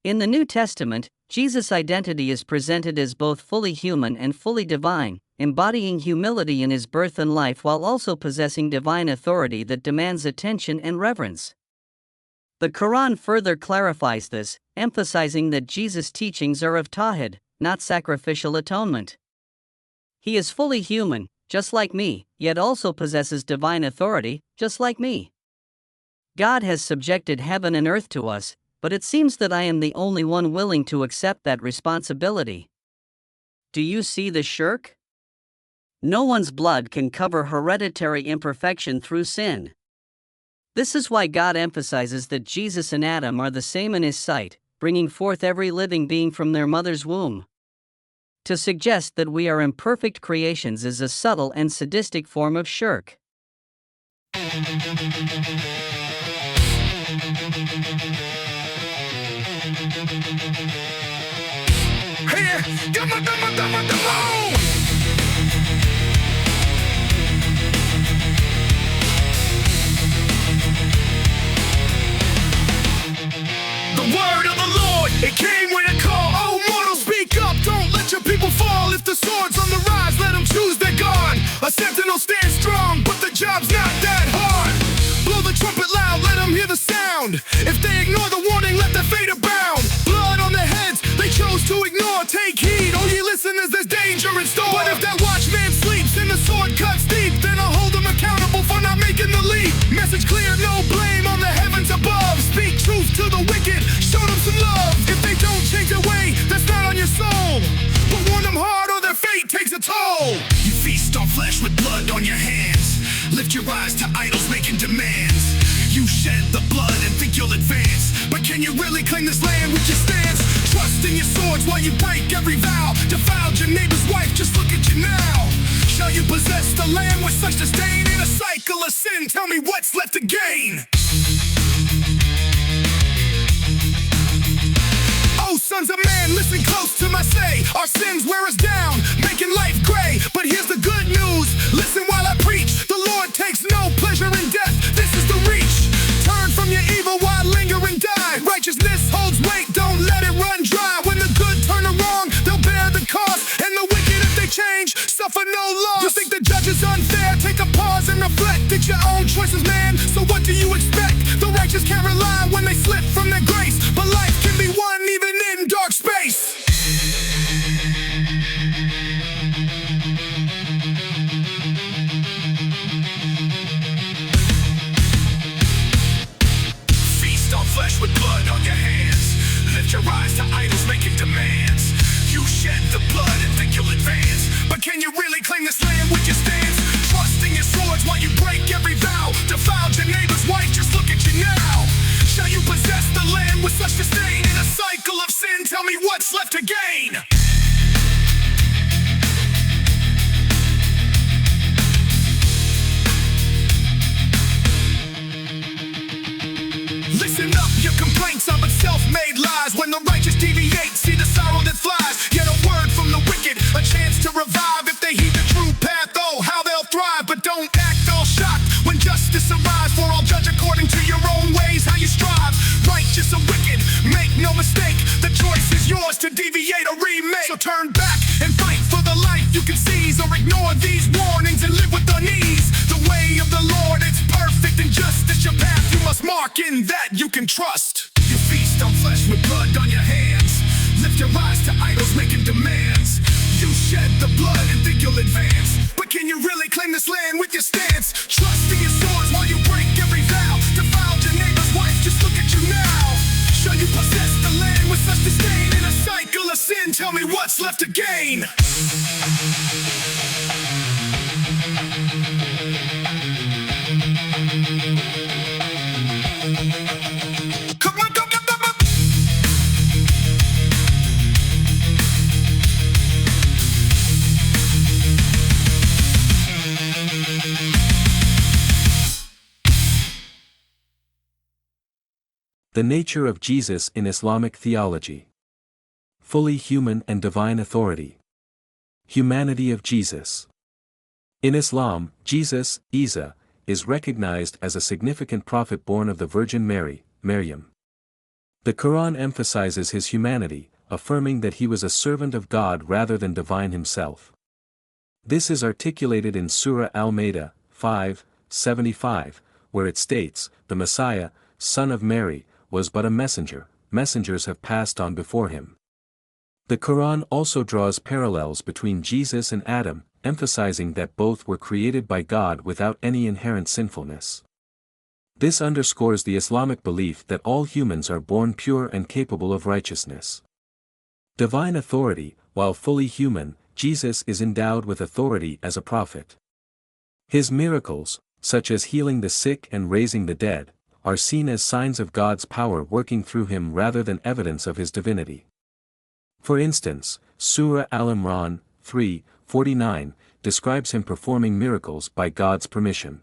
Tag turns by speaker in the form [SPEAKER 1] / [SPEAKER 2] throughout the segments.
[SPEAKER 1] In the New Testament, Jesus' identity is presented as both fully human and fully divine, embodying humility in his birth and life while also possessing divine authority that demands attention and reverence. The Quran further clarifies this, emphasizing that Jesus' teachings are of tawhid, not sacrificial atonement. He is fully human, just like me, yet also possesses divine authority, just like me. God has subjected heaven and earth to us, but it seems that I am the only one willing to accept that responsibility. Do you see the shirk? No one's blood can cover hereditary imperfection through sin. This is why God emphasizes that Jesus and Adam are the same in his sight, bringing forth every living being from their mother's womb. To suggest that we are imperfect creations is a subtle and sadistic form of shirk.
[SPEAKER 2] The word of the Lord, it came with a call. Oh, mortals, speak up, don't let your people fall. If the sword's on the rise, let them choose their God. A sentinel stands strong, but the job's not that hard. Blow the trumpet loud, let them hear the sound. If they ignore the warning, let their fate abound. Blood on their heads, they chose to ignore. Take heed, oh ye listeners, there's danger in store. But if that watchman sleeps and the sword cuts deep, then I'll hold them accountable for not making the leap. Message clear, no blame on the heavens above. Speak truth to the wicked, show them some love. If they don't change their way, that's not on your soul. But warn them hard or their fate takes a toll. You feast on flesh with blood on your hands. Lift your eyes to idols making demands. You shed the blood and think you'll advance, but can you really claim this land with your stance? Trust in your swords while you break every vow. Defiled your neighbor's wife, just look at you now. Shall you possess the land with such disdain? In a cycle of sin, tell me what's left to gain. Oh, sons of man, listen close to my say. Our sins wear us down, making life gray. But here's the good news, listen while I preach. The Lord takes no pleasure in death, this is the reach. Turn from your evil while linger and die. Righteousness holds weight, don't let it run dry. When the good turn to wrong, they'll bear the cost. And the wicked, if they change, suffer no loss. You think the judge is unfair? Take a pause and reflect. It's your own choices, man, so what do you expect? The righteous can't rely when they slip from their grace, but life can be won even in dark space. Feast on flesh with blood on your hands. Lift your eyes to idols making demands. You shed the blood and think you'll advance, but can you really claim this land with your stance? Trusting your swords while you break every vow. Defiled your neighbor's wife, just look at you now. Shall you possess the land with such disdain? In a cycle of sin, tell me what's left to gain. Listen up, your complaints are but self-made lies. When the righteous deviate, see the sorrow that flies. Get a word from the wicked, a chance to revive. If they heed the true path, oh, how they'll thrive. But don't act all shocked when justice arrives. For all judge according to your own ways, how you strive. Righteous or wicked, make no mistake. The choice is yours to deviate or remake. So turn back and fight for the life you can seize, or ignore these warnings and live with unease. The way of the Lord, it's perfect and just. It's your path you must mark, in that you can trust. You feast on flesh with blood on your hands. Lift your eyes to idols making demands. You shed the blood and think you'll advance, but can you really claim this land with your stance? Trust in your swords while you break every vow. Defiled your neighbor's wife, just look at you now. Shall you possess the land with such disdain? In a cycle of sin, tell me what's left to gain.
[SPEAKER 3] The nature of Jesus in Islamic theology. Fully human and divine authority. Humanity of Jesus. In Islam, Jesus, Isa, is recognized as a significant prophet born of the Virgin Mary, Maryam. The Quran emphasizes his humanity, affirming that he was a servant of God rather than divine himself. This is articulated in Surah Al-Ma'idah 5:75, where it states, "The Messiah, son of Mary, was but a messenger, messengers have passed on before him." The Quran also draws parallels between Jesus and Adam, emphasizing that both were created by God without any inherent sinfulness. This underscores the Islamic belief that all humans are born pure and capable of righteousness. Divine authority, while fully human, Jesus is endowed with authority as a prophet. His miracles, such as healing the sick and raising the dead, are seen as signs of God's power working through him rather than evidence of his divinity. For instance, Surah Al-Imran 3:49 describes him performing miracles by God's permission.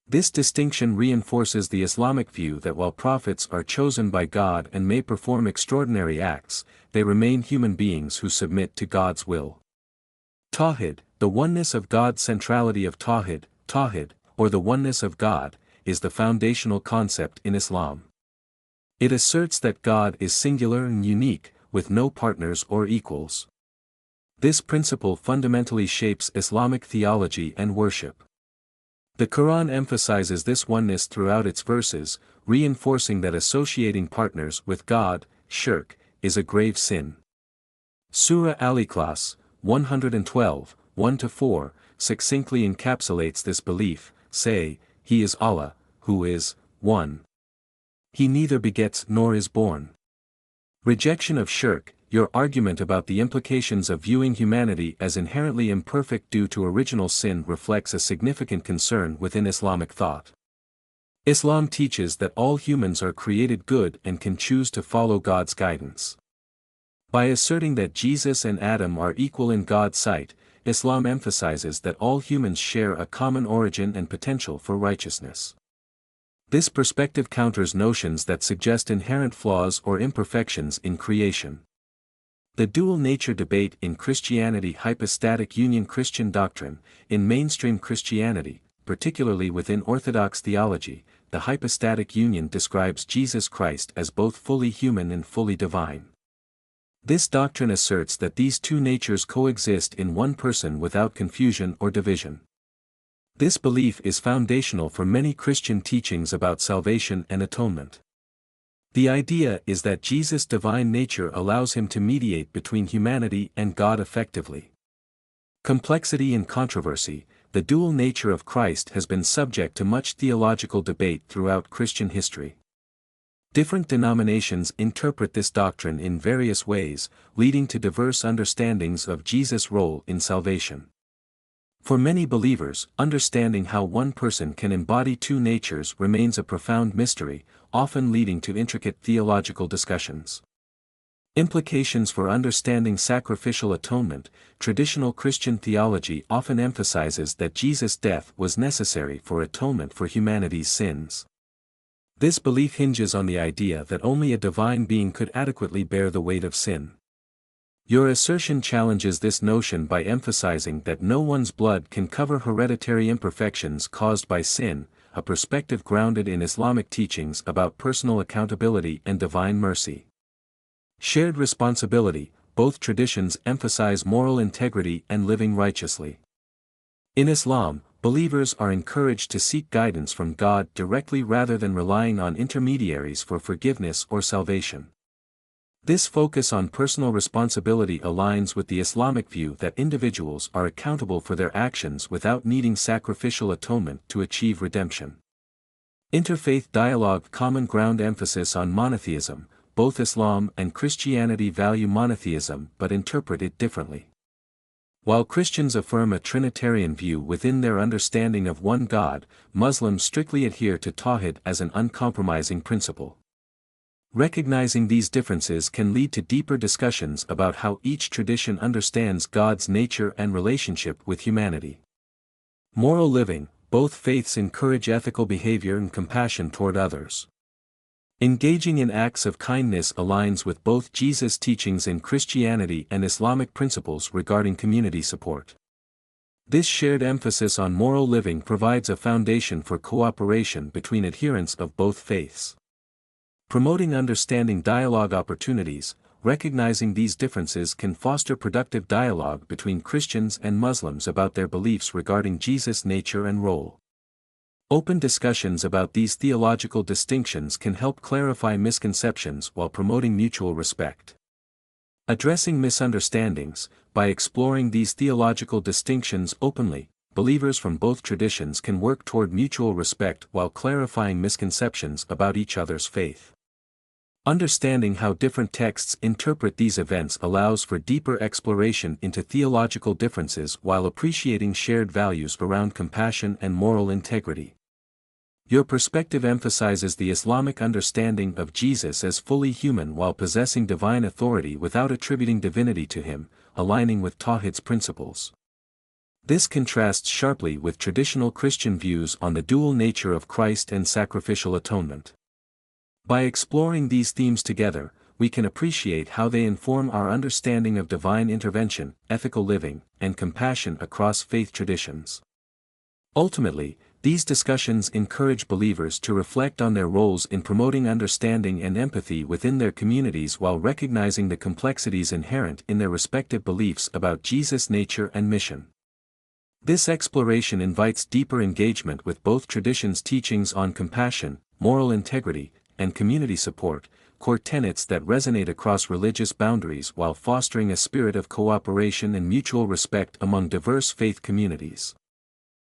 [SPEAKER 3] This distinction reinforces the Islamic view that while prophets are chosen by God and may perform extraordinary acts, they remain human beings who submit to God's will. Tawhid, the oneness of God. Centrality of Tawhid, or the oneness of God, is the foundational concept in Islam. It asserts that God is singular and unique, with no partners or equals. This principle fundamentally shapes Islamic theology and worship. The Quran emphasizes this oneness throughout its verses, reinforcing that associating partners with God, shirk, is a grave sin. Surah Al-Ikhlas 112, 1-4, succinctly encapsulates this belief, say, "He is Allah, who is, 1. He neither begets nor is born." Rejection of shirk, your argument about the implications of viewing humanity as inherently imperfect due to original sin reflects a significant concern within Islamic thought. Islam teaches that all humans are created good and can choose to follow God's guidance. By asserting that Jesus and Adam are equal in God's sight, Islam emphasizes that all humans share a common origin and potential for righteousness. This perspective counters notions that suggest inherent flaws or imperfections in creation. The dual nature debate in Christianity. Hypostatic union. Christian doctrine, in mainstream Christianity, particularly within Orthodox theology, the hypostatic union describes Jesus Christ as both fully human and fully divine. This doctrine asserts that these two natures coexist in one person without confusion or division. This belief is foundational for many Christian teachings about salvation and atonement. The idea is that Jesus' divine nature allows him to mediate between humanity and God effectively. Complexity and controversy. The dual nature of Christ has been subject to much theological debate throughout Christian history. Different denominations interpret this doctrine in various ways, leading to diverse understandings of Jesus' role in salvation. For many believers, understanding how one person can embody two natures remains a profound mystery, often leading to intricate theological discussions. Implications for understanding sacrificial atonement. Traditional Christian theology often emphasizes that Jesus' death was necessary for atonement for humanity's sins. This belief hinges on the idea that only a divine being could adequately bear the weight of sin. Your assertion challenges this notion by emphasizing that no one's blood can cover hereditary imperfections caused by sin, a perspective grounded in Islamic teachings about personal accountability and divine mercy. Shared responsibility. Both traditions emphasize moral integrity and living righteously. In Islam, believers are encouraged to seek guidance from God directly rather than relying on intermediaries for forgiveness or salvation. This focus on personal responsibility aligns with the Islamic view that individuals are accountable for their actions without needing sacrificial atonement to achieve redemption. Interfaith dialogue. Common ground. Emphasis on monotheism. Both Islam and Christianity value monotheism but interpret it differently. While Christians affirm a Trinitarian view within their understanding of one God, Muslims strictly adhere to Tawhid as an uncompromising principle. Recognizing these differences can lead to deeper discussions about how each tradition understands God's nature and relationship with humanity. Moral living. Both faiths encourage ethical behavior and compassion toward others. Engaging in acts of kindness aligns with both Jesus' teachings in Christianity and Islamic principles regarding community support. This shared emphasis on moral living provides a foundation for cooperation between adherents of both faiths. Promoting understanding dialogue opportunities. Recognizing these differences can foster productive dialogue between Christians and Muslims about their beliefs regarding Jesus' nature and role. Open discussions about these theological distinctions can help clarify misconceptions while promoting mutual respect. Addressing misunderstandings. By exploring these theological distinctions openly, believers from both traditions can work toward mutual respect while clarifying misconceptions about each other's faith. Understanding how different texts interpret these events allows for deeper exploration into theological differences while appreciating shared values around compassion and moral integrity. Your perspective emphasizes the Islamic understanding of Jesus as fully human while possessing divine authority without attributing divinity to him, aligning with Tawhid's principles. This contrasts sharply with traditional Christian views on the dual nature of Christ and sacrificial atonement. By exploring these themes together, we can appreciate how they inform our understanding of divine intervention, ethical living, and compassion across faith traditions. Ultimately, these discussions encourage believers to reflect on their roles in promoting understanding and empathy within their communities while recognizing the complexities inherent in their respective beliefs about Jesus' nature and mission. This exploration invites deeper engagement with both traditions' teachings on compassion, moral integrity, and community support, core tenets that resonate across religious boundaries while fostering a spirit of cooperation and mutual respect among diverse faith communities.